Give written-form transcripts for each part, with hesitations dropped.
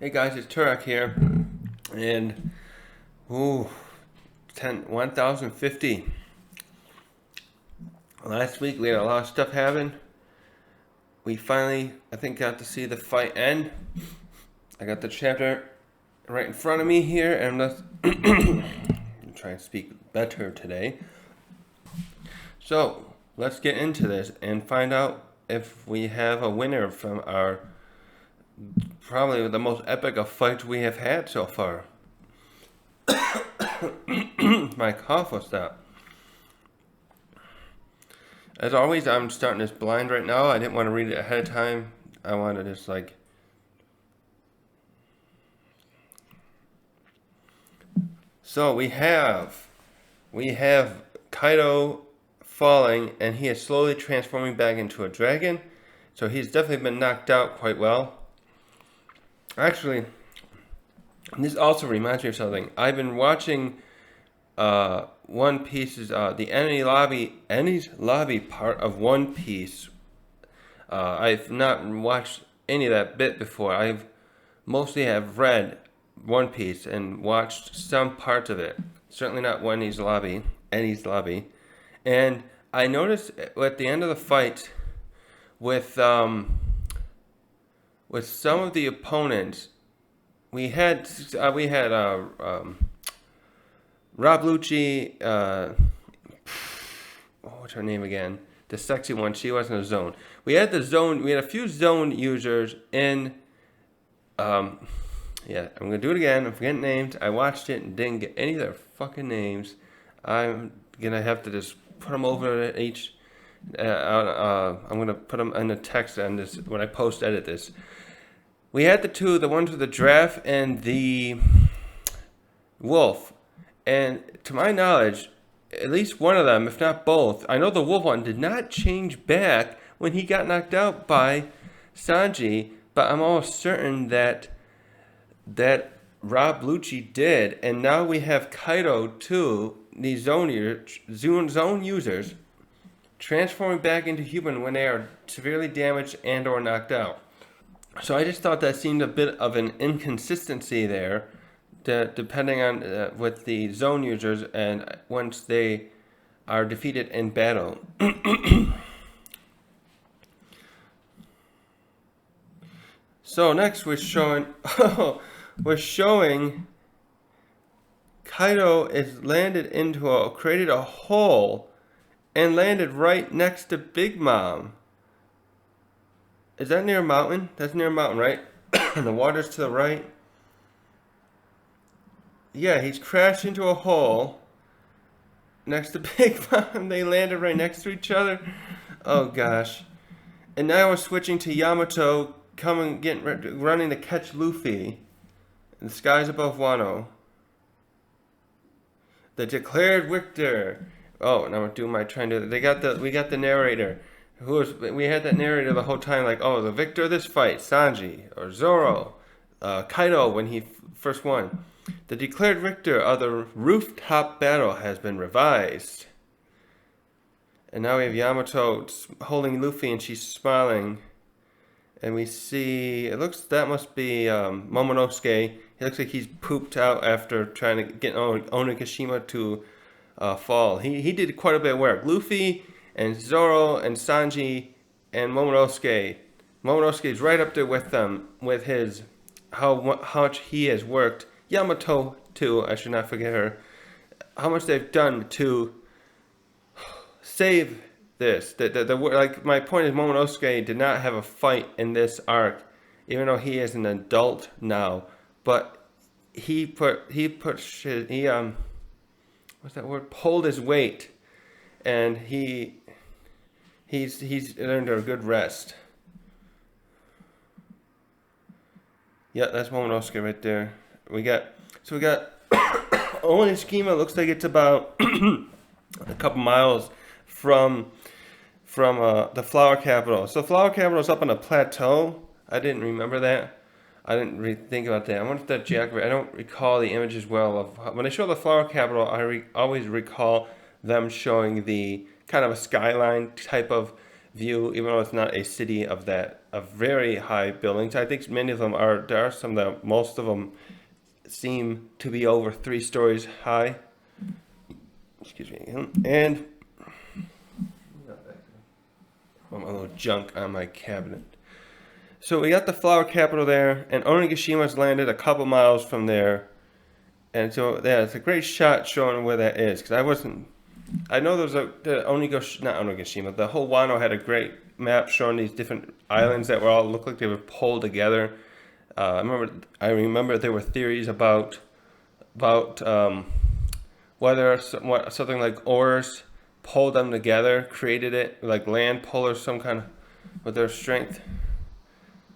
Hey guys, it's Turek here, and ooh, 1050. Last week we had a lot of stuff happen. We finally, I think, got to see the fight end. I got the chapter right in front of me here, and let's try and speak better today. So let's get into this and find out if we have a winner from our probably the most epic of fights we have had so far. My cough will stop. As always, I'm starting this blind right now. I didn't want to read it ahead of time. I wanted to just So we have Kaido falling, and he is slowly transforming back into a dragon. So he's definitely been knocked out quite well. Actually, this also reminds me of something. I've been watching One Piece's the Enies Lobby part of One Piece. I've not watched any of that bit before. I've mostly have read One Piece and watched some parts of it. Certainly not Enies Lobby. And I noticed at the end of the fight with some of the opponents, we had Rob Lucci, what's her name again? The sexy one. She wasn't a zone. We had a few zone users in. Yeah, I'm gonna do it again. I'm forgetting names. I watched it and didn't get any of their fucking names. I'm gonna have to just put them over each. I'm gonna put them in the text on this when I post edit this. We had the ones with the giraffe and the wolf. And to my knowledge, at least one of them, if not both, I know the wolf one did not change back when he got knocked out by Sanji, but I'm almost certain that Rob Lucci did. And now we have Kaido too, these zone users, transforming back into human when they are severely damaged and or knocked out. So I just thought that seemed a bit of an inconsistency there, depending on with the zone users and once they are defeated in battle. So next we're showing Kaido created a hole and landed right next to Big Mom. Is that near a mountain? That's near a mountain, right? And the water's to the right. Yeah, he's crashed into a hole next to Big Mom. They landed right next to each other. Oh gosh. And now we're switching to Yamato running to catch Luffy. And the skies above Wano. The declared victor. Oh, now I'm doing my trying to. We got the narrator. We had that narrator the whole time, like, oh, the victor of this fight, Sanji or Zoro, Kaido when he first won. The declared victor of the rooftop battle has been revised. And now we have Yamato holding Luffy, and she's smiling. And we see that must be Momonosuke. He looks like he's pooped out after trying to get Onigashima to fall. He did quite a bit of work. Luffy and Zoro and Sanji and Momonosuke. Momonosuke's right up there with them, with his how much he has worked. Yamato too, I should not forget her. How much they've done to save this. Like my point is, Momonosuke did not have a fight in this arc, even though he is an adult now. But he pulled his weight, and he's earned a good rest. Yeah, that's Momonosuke right there. We got Onigashima. Looks like it's about a couple miles from the Flower Capital. So Flower Capital is up on a plateau. I didn't remember that. I didn't really think about that. I wonder if that geography. I don't recall the images well of when they show the Flower Capital. I always recall them showing the kind of a skyline type of view, even though it's not a city of very high buildings. I think many of them are. There are some that most of them seem to be over 3 stories high. Excuse me. And my little junk on my cabinet. So we got the flower capital there, and Onigashima's landed a couple miles from there. And so, yeah, it's a great shot showing where that is. Because I know there's not Onigashima, the whole Wano had a great map showing these different islands that were all looked like they were pulled together. I remember there were theories about whether something like oars pulled them together, created it, like land pull or some kind of, with their strength.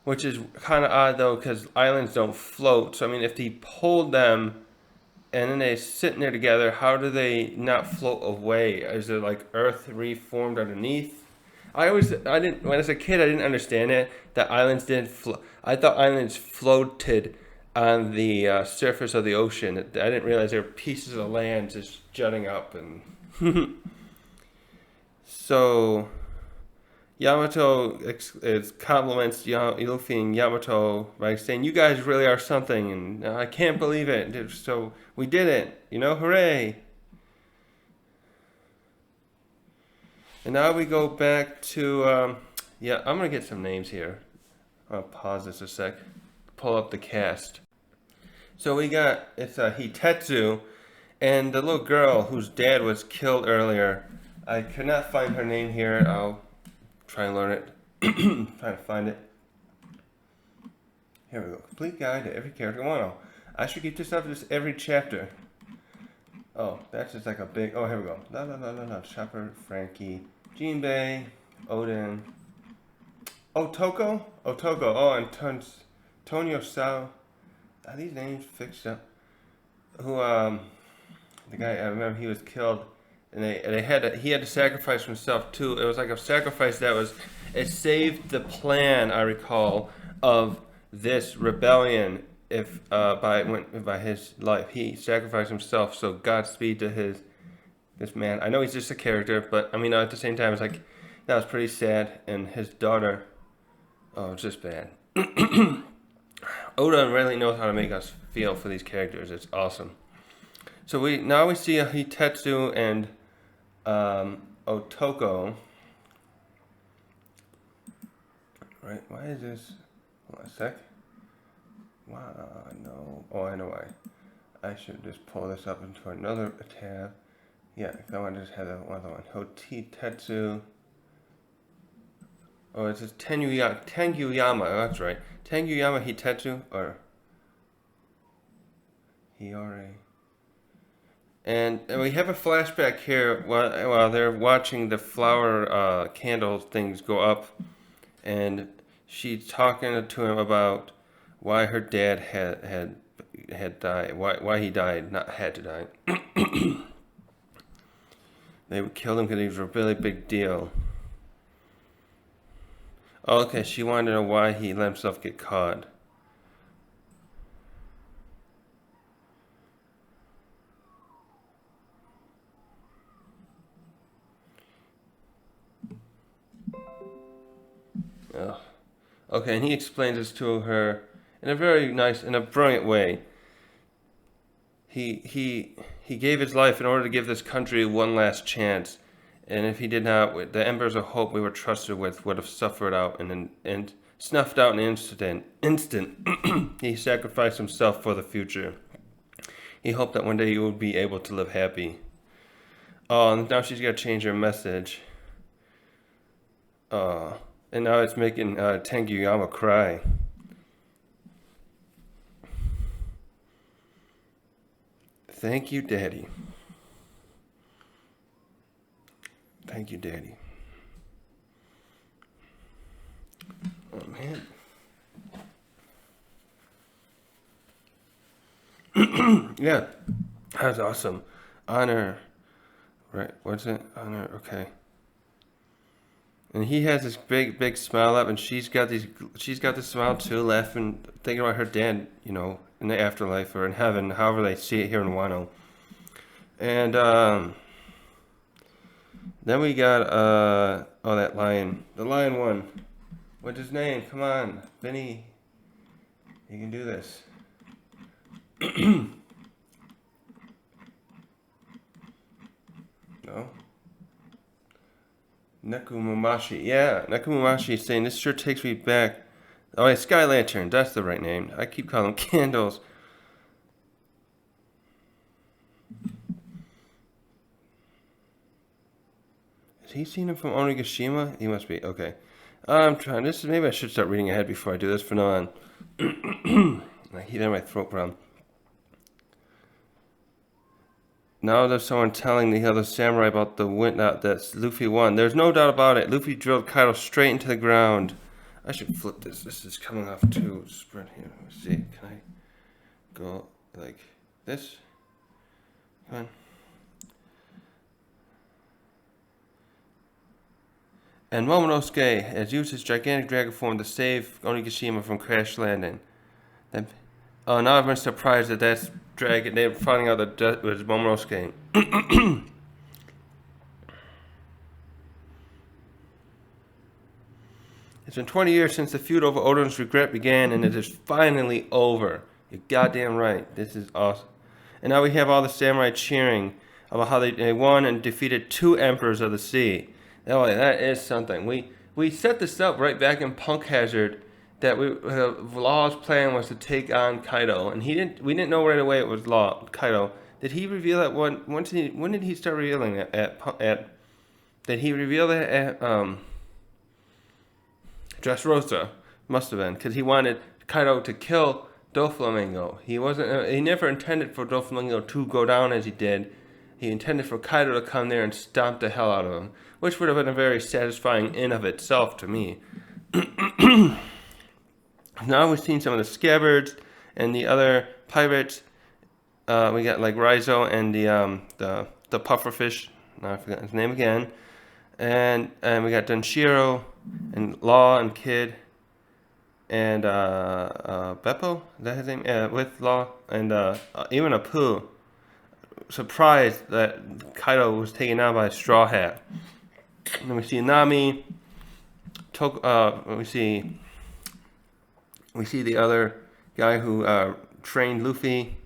Which is kind of odd though, because islands don't float. So I mean, if he pulled them and then they're sitting there together, how do they not float away? Is there like earth reformed underneath? I didn't, when I was a kid, I didn't understand it, that islands didn't float. I thought islands floated on the surface of the ocean. I didn't realize there were pieces of land just jutting up. And so Yamato compliments Luffy and Yamato by saying, "You guys really are something, and I can't believe it. So we did it, hooray!" And now we go back to, I'm gonna get some names here. I'll pause this a sec, pull up the cast. So it's Hitetsu, and the little girl whose dad was killed earlier. I could not find her name here. I'll try and learn it. Trying to find it. Here we go. Complete guide to every character. Wano. I should keep this up just every chapter. Oh, that's just like a big. Oh, here we go. La. Chopper, Frankie, Jinbei, Oden. Otoko. Oh, and Tonio Sao. Are these names fixed up? Who the guy, I remember he was killed. And he had to sacrifice himself too. It was like a sacrifice it saved the plan, I recall, of this rebellion. By his life, he sacrificed himself. So Godspeed to this man. I know he's just a character, but I mean, at the same time, it's like that was pretty sad. And his daughter, oh, it's just bad. Oda really knows how to make us feel for these characters. It's awesome. So we see Hitetsu and Otoko. Right, why is this? Hold on a sec. Wow, no. Oh, I know why. I should just pull this up into another tab. Yeah, I want to just have that other one. Hitetsu. Oh, it says Tenguyama. Oh, that's right. Tenguyama Hitetsu, or Hiyori. And we have a flashback here while they're watching the flower candle things go up, and she's talking to him about why her dad had died, why he died, not had to die. They killed him because he was a really big deal. Oh, okay, she wanted to know why he let himself get caught. Ugh. Okay, and he explains this to her in a very nice, in a brilliant way. He gave his life in order to give this country one last chance, and if he did not, the embers of hope we were trusted with would have suffered out and snuffed out in an instant. He sacrificed himself for the future. He hoped that one day you would be able to live happy. Oh, and now she's got to change her message. And now it's making Tenguyama cry. Thank you, Daddy. Thank you, Daddy. Oh, man. Yeah, that's awesome. Honor. Right, what's it? Honor, okay. And he has this big smile up, and she's got this smile too, laughing, thinking about her dad, in the afterlife or in heaven, however they see it here in Wano. And Then we got oh, that lion. The lion one. What's his name? Come on, Vinny. You can do this. No. Nekomamushi. Yeah, Nekomamushi is saying this sure takes me back. Oh, yeah, Sky Lantern. That's the right name. I keep calling them candles. Has he seen him from Onigashima? He must be. Okay. I'm trying. This is maybe I should start reading ahead before I do this. For now on, I heat in my throat problem. Now there's someone telling the other samurai about the win that Luffy won. There's no doubt about it. Luffy drilled Kaido straight into the ground. I should flip this. This is coming off too. Spread here. Let's see. Can I go like this? Come on. And Momonosuke has used his gigantic dragon form to save Onigashima from crash landing. Oh, now everyone's surprised that that's dragon. They're finding out that it was Momonosuke. It's been 20 years since the feud over Oden's regret began, and it is finally over. You're goddamn right. This is awesome. And now we have all the samurai cheering about how they won and defeated 2 emperors of the sea. Oh, that is something. We set this up right back in Punk Hazard that Law's plan was to take on Kaido, and we didn't know right away it was Kaido. Did he reveal that one? When did he start revealing it did he reveal that at Dressrosa? Must have been, because he wanted Kaido to kill Doflamingo. He never intended for Doflamingo to go down as he did. He intended for Kaido to come there and stomp the hell out of him, which would have been a very satisfying in of itself to me. Now we've seen some of the scabbards and the other pirates. We got like Raizo and the pufferfish. Now I forgot his name again. And we got Denshiro and Law and Kid and Beppo. Is that his name? With Law and even Apu. Surprised that Kaido was taken out by a Straw Hat. And then we see Nami. We see the other guy who trained Luffy.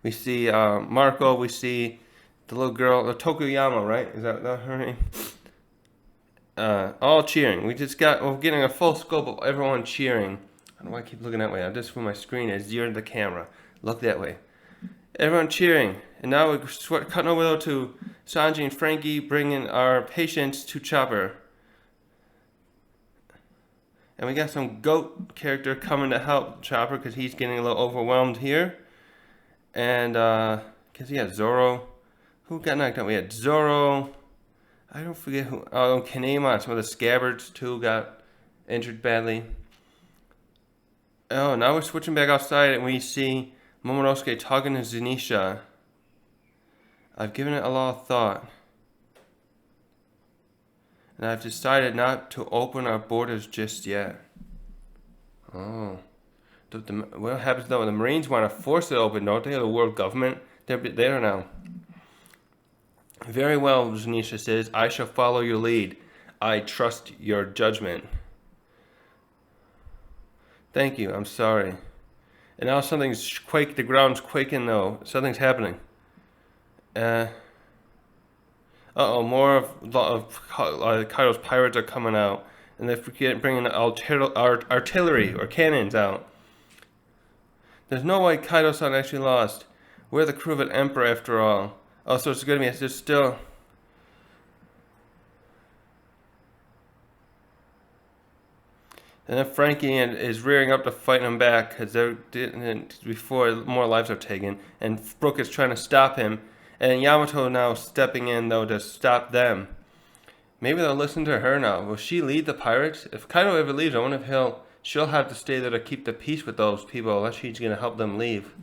We see Marco. We see the little girl, the Tokuyama, right? Is that her name? All cheering. We're getting a full scope of everyone cheering. I don't know why I keep looking that way. I'm just when my screen is near the camera. Look that way. Everyone cheering. And now we're cutting over to Sanji and Frankie bringing our patients to Chopper. And we got some goat character coming to help Chopper because he's getting a little overwhelmed here. And because he had Zoro. Who got knocked out? We had Zoro. I don't forget who. Oh, Kanema. Some of the scabbards too got injured badly. Oh, now we're switching back outside and we see Momonosuke talking to Zunisha. I've given it a lot of thought. And I've decided not to open our borders just yet. Oh. What happens though? The Marines want to force it open, don't they? The world government. They're there now. Very well, Zunisha says. I shall follow your lead. I trust your judgment. Thank you. I'm sorry. And now something's quake. The ground's quaking though. Something's happening. More of Kaido's pirates are coming out, and they're bringing artillery or cannons out. There's no way Kaido's not actually lost. We're the crew of an emperor after all. Oh, so it's gonna be just still. And then Frankie is rearing up to fight him back because they didn't before more lives are taken, and Brook is trying to stop him. And Yamato now stepping in, though, to stop them. Maybe they'll listen to her now. Will she lead the pirates? If Kaido ever leaves, I wonder if she'll have to stay there to keep the peace with those people, unless she's going to help them leave.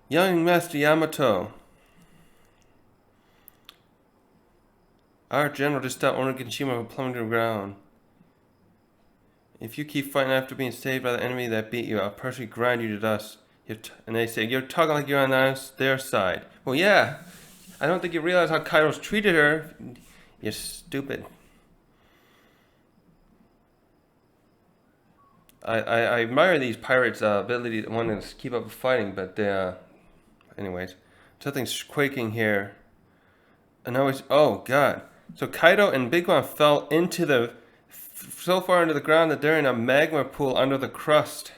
Young Master Yamato. Our general just stopped Onigashima from plummeting to the ground. If you keep fighting after being saved by the enemy that beat you, I'll personally grind you to dust. And they say, you're talking like you're on their side. Well, yeah. I don't think you realize how Kaido's treated her. You're stupid. I admire these pirates' ability to want to keep up fighting, but anyways, something's quaking here. And oh god. So Kaido and Big Mom fell into so far into the ground that they're in a magma pool under the crust.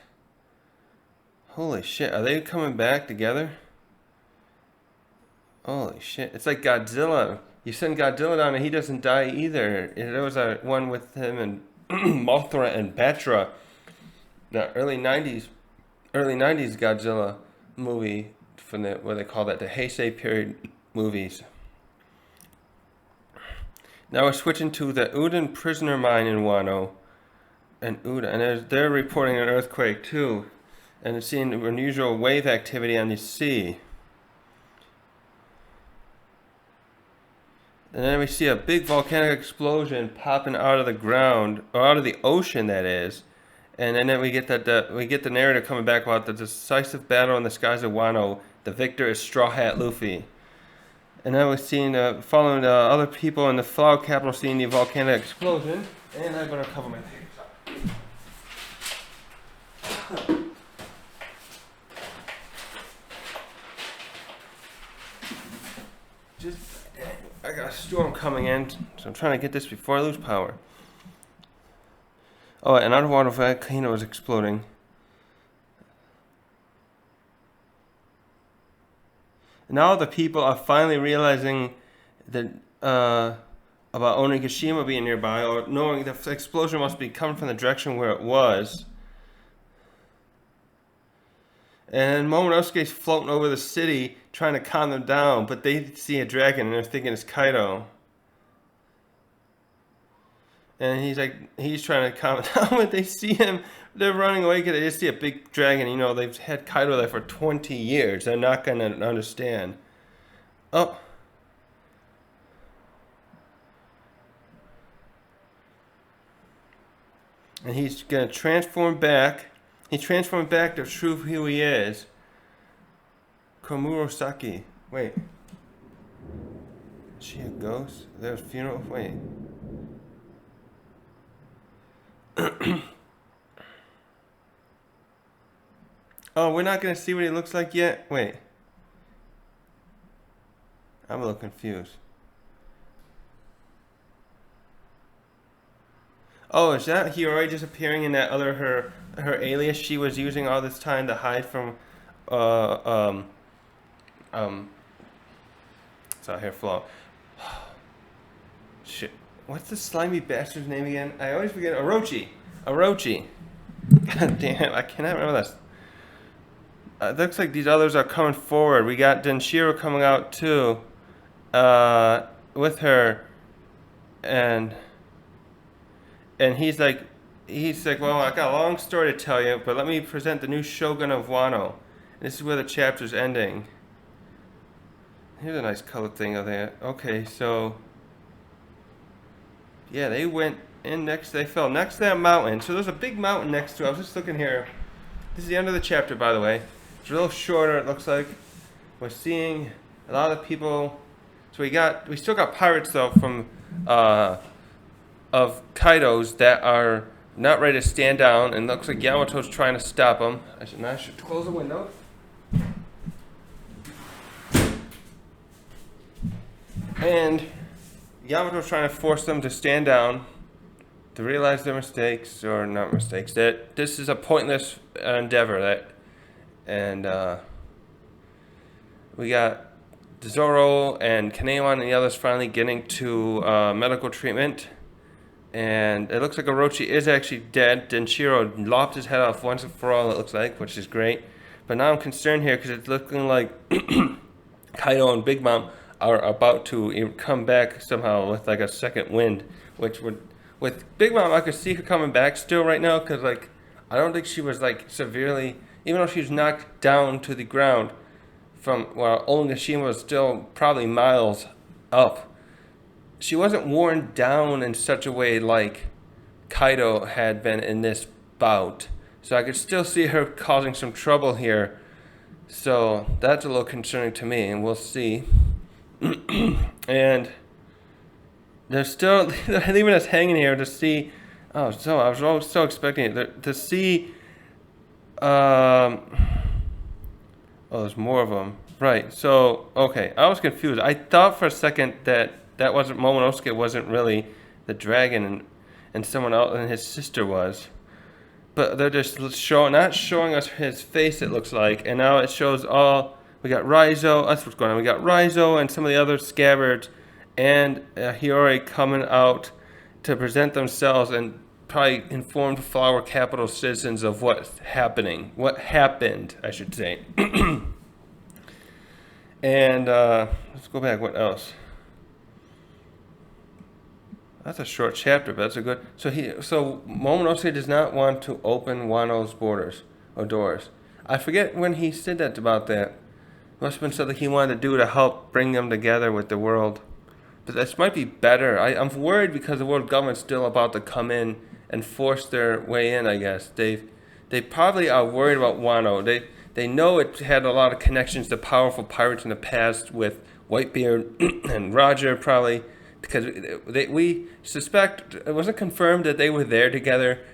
Holy shit, are they coming back together? Holy shit, it's like Godzilla. You send Godzilla down and he doesn't die either. There was one with him and Mothra and Batra. The early 90s Godzilla movie from what they call that, the Heisei period movies. Now we're switching to the Uden prisoner mine in Wano. And they're reporting an earthquake too. And it's seeing unusual wave activity on the sea. And then we see a big volcanic explosion popping out of the ground, or out of the ocean, that is. And then we get the narrator coming back about the decisive battle in the skies of Wano. The victor is Straw Hat Luffy. And then we're seeing, following other people in the Flower capital seeing the volcanic explosion. And I better cover my papers up. I got a storm coming in, so I'm trying to get this before I lose power. Oh, an underwater volcano is exploding. Now the people are finally realizing that about Onigashima being nearby, or knowing the explosion must be coming from the direction where it was. And Momonosuke's floating over the city trying to calm them down, but they see a dragon and they're thinking it's Kaido. And he's trying to calm it down, but they see him, they're running away because they just see a big dragon. You know, they've had Kaido there for 20 years. They're not going to understand. Oh. And he's going to transform back. He transformed back to true who he is. Komurosaki. Wait. Is she a ghost? There's a funeral? Wait. Oh, we're not going to see what he looks like yet? Wait. I'm a little confused. Oh, is that Hiyori just appearing in that other, her alias she was using all this time to hide from, it's out here flow. Shit. What's the slimy bastard's name again? I always forget. Orochi. God damn it, I cannot remember this. It looks like these others are coming forward. We got Denshiro coming out too, with her, and he's like, well, I got a long story to tell you, but let me present the new Shogun of Wano. This is where the chapter's ending. Here's a nice colored thing over there. Okay, so yeah, they went in next. They fell next to that mountain. So there's a big mountain next to it. I was just looking here. This is the end of the chapter, by the way. It's a little shorter, it looks like. We're seeing a lot of people. So we still got pirates though from of Kaido's that are not ready to stand down, and looks like Yamato's trying to stop them. I should close the window. And Yamato's trying to force them to stand down, to realize their mistakes, or not mistakes, that this is a pointless endeavor. We got Zoro and Kaneion and the others finally getting to medical treatment. And it looks like Orochi is actually dead. Denshiro lopped his head off once and for all, it looks like, which is great. But now I'm concerned here because it's looking like Kaido and Big Mom are about to come back somehow with like a second wind, which would, with Big Mom, I could see her coming back still right now, because like I don't think she was like severely, even though she was knocked down to the ground from, well, Onigashima was still probably miles up. She wasn't worn down in such a way like Kaido had been in this bout, so I could still see her causing some trouble here. So that's a little concerning to me, and we'll see. And they're still they're leaving us hanging here to see. Oh, so I was so expecting it to see. Um, oh, there's more of them. Right. So okay, I was confused. I thought for a second that that wasn't Momonosuke. Wasn't really the dragon, and someone else, and his sister was. But they're just not showing us his face. It looks like, and now it shows all. We got Raizo. That's what's going on. We got Raizo and some of the other scabbards, and Hiyori coming out to present themselves and probably inform the Flower Capital citizens of what's happening. What happened, I should say. And let's go back. What else? That's a short chapter, but that's a good. So Momonosuke does not want to open Wano's borders or doors. I forget when he said that about that. Must have been something he wanted to do to help bring them together with the world. But this might be better. I'm worried because the world government's still about to come in and force their way in. I guess they probably are worried about Wano. They know it had a lot of connections to powerful pirates in the past with Whitebeard and Roger probably. Because we suspect, it wasn't confirmed that they were there together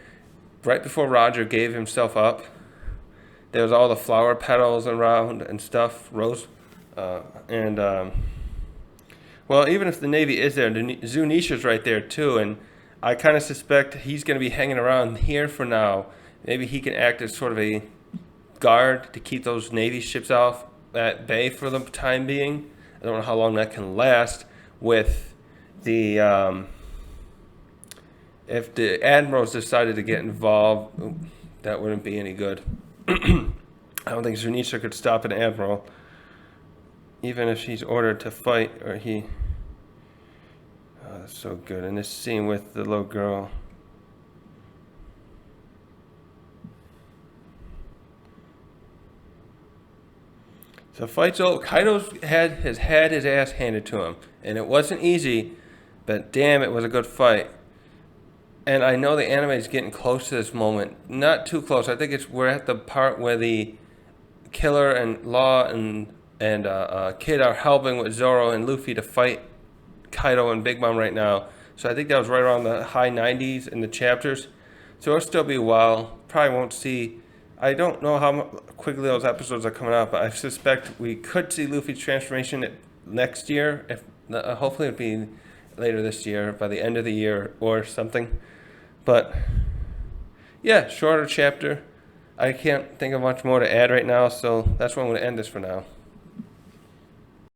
right before Roger gave himself up. There was all the flower petals around and stuff, rose. Well, even if the Navy is there, Zunisha's right there too, and I kind of suspect he's going to be hanging around here for now. Maybe he can act as sort of a guard to keep those Navy ships off at bay for the time being. I don't know how long that can last with the if the admirals decided to get involved, that wouldn't be any good. I don't think Zunisha could stop an admiral, even if she's ordered to fight. Or he. Oh, that's so good. And this scene with the little girl. So fight's over. Kaido's has had his ass handed to him, and it wasn't easy. But damn, it was a good fight. And I know the anime is getting close to this moment. Not too close. I think we're at the part where the Killer and Law and Kid are helping with Zoro and Luffy to fight Kaido and Big Mom right now. So I think that was right around the high 90s in the chapters. So it'll still be a while. Probably won't see. I don't know how quickly those episodes are coming out, but I suspect we could see Luffy's transformation next year. If hopefully it'll be later this year, by the end of the year or something. But yeah, shorter chapter. I can't think of much more to add right now, so that's where I'm going to end this for now.